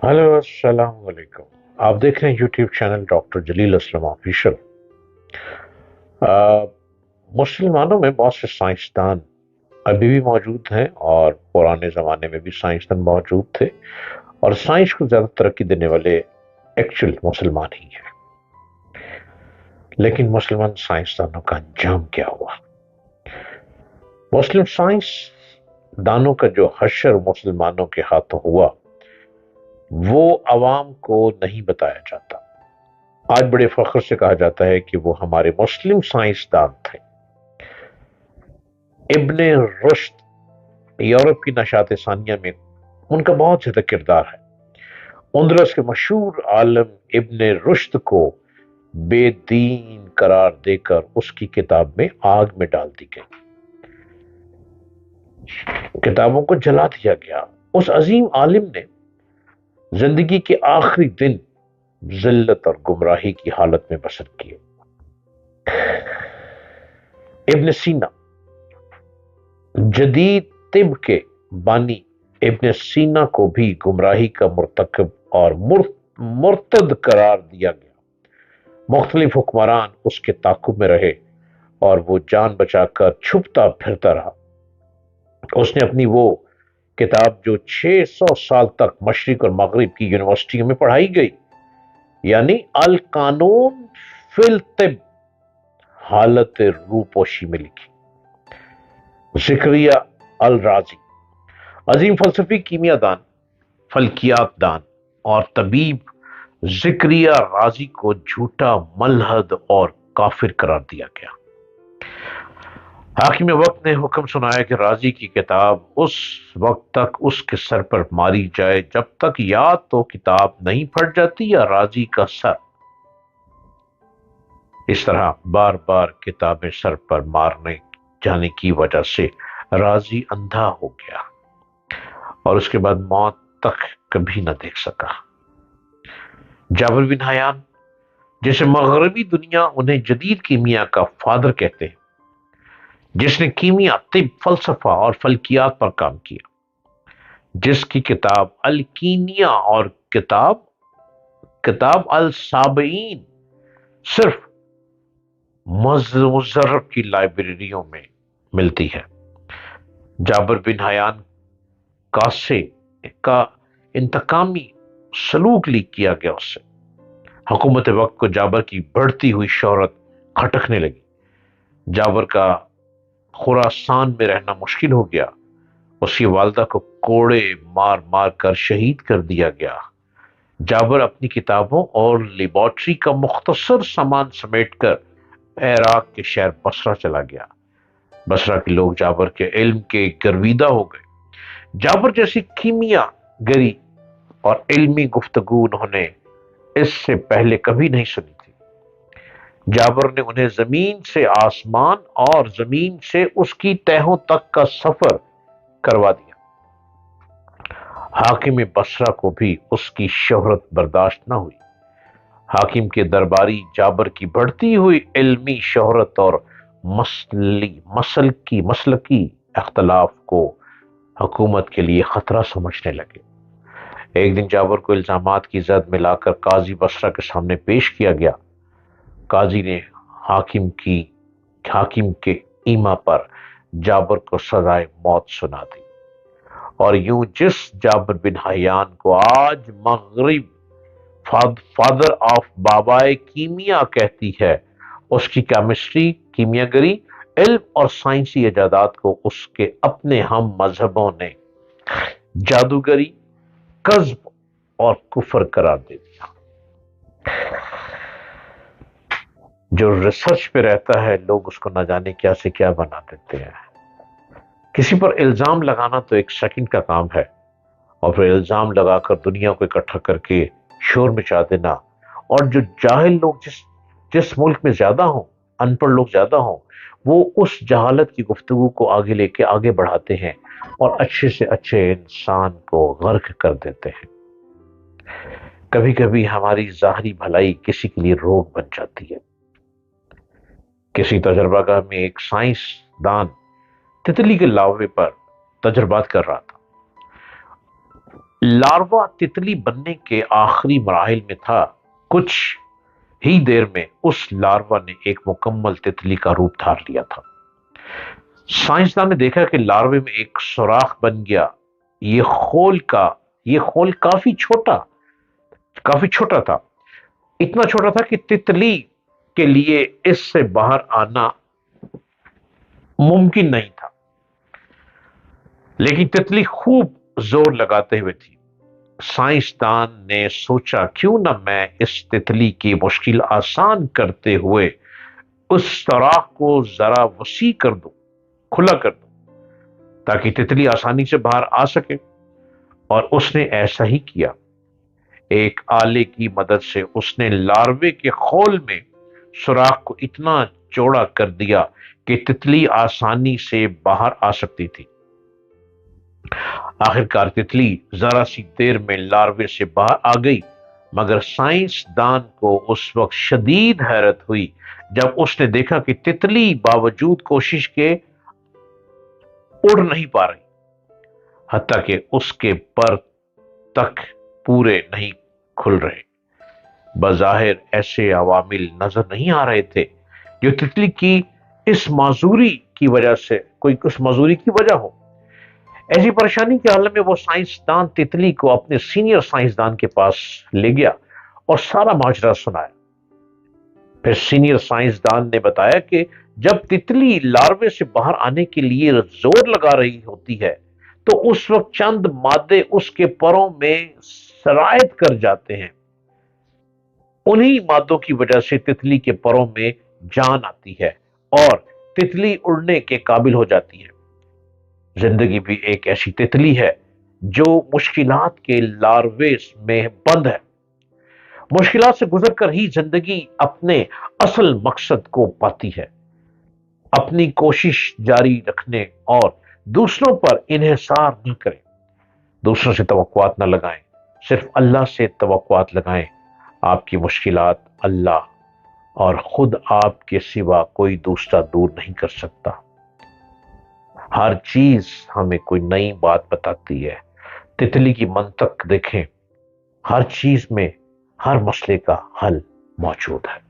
Hello अस्सलाम वालेकुम। आप देख रहे हैं यूट्यूब चैनल डॉक्टर जलील असलम ऑफिशियल। अ, मुसलमानों में बहुत से साइंसदान अभी भी मौजूद हैं और पुराने ज़माने में भी साइंसदान मौजूद थे, और साइंस को ज़्यादा तरक्की देने वाले एक्चुअल मुसलमान ही हैं। लेकिन मुसलमान साइंसदानों का अंजाम क्या हुआ? मुस्लिम साइंस दानों का जो हशर मुसलमानों के हाथों हुआ, वो अवाम को नहीं बताया जाता। आज बड़े फख्र से कहा जाता है कि वो हमारे मुस्लिम साइंसदान थे। इब्ने रुश्द यूरोप की नशात सानिया में उनका बहुत ज्यादा किरदार है। उंदरस के मशहूर आलम इब्ने रुश्द को बेदीन करार देकर उसकी किताब में आग में डाल दी गई, किताबों को जला दिया गया। उस अजीम आलिम ने जिंदगी के आखिरी दिन जिल्लत और गुमराही की हालत में बसर किए। इब्न सीना, जदीद तिब के बानी इब्न सीना को भी गुमराही का मुर्तकब और मुर्तद करार दिया गया। मुख्तलिफ हुक्मरान उसके ताकुब में रहे और वो जान बचाकर छुपता फिरता रहा। उसने अपनी वो किताब जो 600 साल तक मशरिक और मगरिब की यूनिवर्सिटियों में पढ़ाई गई, यानी अल कानून फिल तिब, हालत रूपोशी में लिखी। जिक्रिया अल राजी, अजीम फलसफी, कीमियादान, फल्कियात दान और तबीब जिक्रिया राजी को झूठा, मलहद और काफिर करार दिया गया। हाकिम वक्त ने हुक्म सुनाया कि राजी की किताब उस वक्त तक उसके सर पर मारी जाए जब तक या तो किताब नहीं फट जाती या राजी का सर। इस तरह बार बार किताबें सर पर मारने जाने की वजह से राजी अंधा हो गया और उसके बाद मौत तक कभी न देख सका। जाबिर बिन हयान, जिसे मगरबी दुनिया उन्हें जदीद कीमिया का फादर कहते हैं, जिसने कीमिया, तिब, फलसफा और फल्कियात पर काम किया, जिसकी किताब अल कीनिया और किताब किताब अल साबईन सिर्फ मुजर्रफ की लाइब्रेरियों में मिलती है। जाबिर बिन हयान कासे का इंतकामी सलूक लीक किया गया उससे। हुकूमत वक्त को जाबर की बढ़ती हुई शोहरत खटकने लगी। जाबर का खुरासान में रहना मुश्किल हो गया। उसकी वालदा को कोड़े मार मार कर शहीद कर दिया गया। जाबर अपनी किताबों और लेबॉर्ट्री का मुख्तसर सामान समेटकर इराक के शहर बसरा चला गया। बसरा के लोग जाबर के इल्म के गर्विदा हो गए। जाबर जैसी कीमिया गरी और इल्मी गुफ्तगू उन्होंने इससे पहले कभी नहीं सुनी थी। जाबर ने उन्हें जमीन से आसमान और जमीन से उसकी तहों तक का सफर करवा दिया। हाकिम बसरा को भी उसकी शोहरत बर्दाश्त न हुई। हाकिम के दरबारी जाबर की बढ़ती हुई इल्मी शोहरत और मसलकी अख्तलाफ को हुकूमत के लिए खतरा समझने लगे। एक दिन जाबर को इल्जामात की जद में लाकर काजी बसरा के सामने पेश किया गया। काजी ने हाकिम के ईमा पर जाबर को सजाए मौत सुना दी। और यूं जिस जाबर बिन हयान को आज मगरिब फादर ऑफ बाबाए कीमिया कहती है, उसकी केमिस्ट्री, कीमियागरी, इल्म और साइंसी इजादात को उसके अपने हम मजहबों ने जादूगरी, कज्ब और कुफर करार दे दिया। जो रिसर्च पे रहता है, लोग उसको न जाने क्या से क्या बना देते हैं। किसी पर इल्जाम लगाना तो एक सेकंड का काम है, और फिर इल्जाम लगाकर दुनिया को इकट्ठा करके शोर मचा देना। और जो जाहिल लोग जिस जिस मुल्क में ज्यादा हों, अनपढ़ लोग ज्यादा हों, वो उस जहालत की गुफ्तगू को आगे लेके आगे बढ़ाते हैं और अच्छे से अच्छे इंसान को गर्क कर देते हैं। कभी कभी हमारी जाहरी भलाई किसी के लिए रोग बन जाती है। किसी तजर्बागाह में एक साइंसदान तितली के लावे पर तजर्बात कर रहा था। لاروا تتلی بننے کے آخری مراحل میں تھا۔ کچھ ہی دیر میں اس لاروا نے ایک مکمل تتلی کا روپ دھار لیا تھا۔ سائنسدان نے دیکھا کہ لاروے میں ایک سوراخ بن گیا۔ یہ خول کافی چھوٹا تھا، اتنا چھوٹا تھا کہ تتلی کے لیے اس سے باہر آنا ممکن نہیں تھا، لیکن تتلی خوب زور لگاتے ہوئے تھی۔ سائنسدان نے سوچا کیوں نہ میں اس تتلی کی مشکل آسان کرتے ہوئے اس سوراخ کو ذرا وسیع کر دوں، کھلا کر دوں، تاکہ تتلی آسانی سے باہر آ سکے، اور اس نے ایسا ہی کیا۔ ایک آلے کی مدد سے اس نے لاروے کے خول میں سوراخ کو اتنا چوڑا کر دیا کہ تتلی آسانی سے باہر آ سکتی تھی۔ آخرکار تتلی ذرا سی دیر میں لاروے سے باہر آ گئی، مگر سائنسدان کو اس وقت شدید حیرت ہوئی جب اس نے دیکھا کہ تتلی باوجود کوشش کے اڑ نہیں پا رہی، حتیٰ کہ اس کے پر تک پورے نہیں کھل رہے۔ بظاہر ایسے عوامل نظر نہیں آ رہے تھے جو تتلی کی اس معذوری کی وجہ ہو۔ ایسی پریشانی کے حل میں وہ سائنسدان تتلی کو اپنے سینئر سائنسدان کے پاس لے گیا اور سارا ماجرا سنایا۔ پھر سینئر سائنسدان نے بتایا کہ جب تتلی لاروے سے باہر آنے کے لیے زور لگا رہی ہوتی ہے تو اس وقت چند مادے اس کے پروں میں سرایت کر جاتے ہیں۔ انہی مادوں کی وجہ سے تتلی کے پروں میں جان آتی ہے اور تتلی اڑنے کے قابل ہو جاتی ہے۔ زندگی بھی ایک ایسی تتلی ہے جو مشکلات کے لاروے میں بند ہے۔ مشکلات سے گزر کر ہی زندگی اپنے اصل مقصد کو پاتی ہے۔ اپنی کوشش جاری رکھنے اور دوسروں پر انحصار نہ کریں، دوسروں سے توقعات نہ لگائیں، صرف اللہ سے توقعات لگائیں۔ آپ کی مشکلات اللہ اور خود آپ کے سوا کوئی دوسرا دور نہیں کر سکتا۔ ہر چیز ہمیں کوئی نئی بات بتاتی ہے۔ تتلی کی منطق دیکھیں، ہر چیز میں ہر مسئلے کا حل موجود ہے۔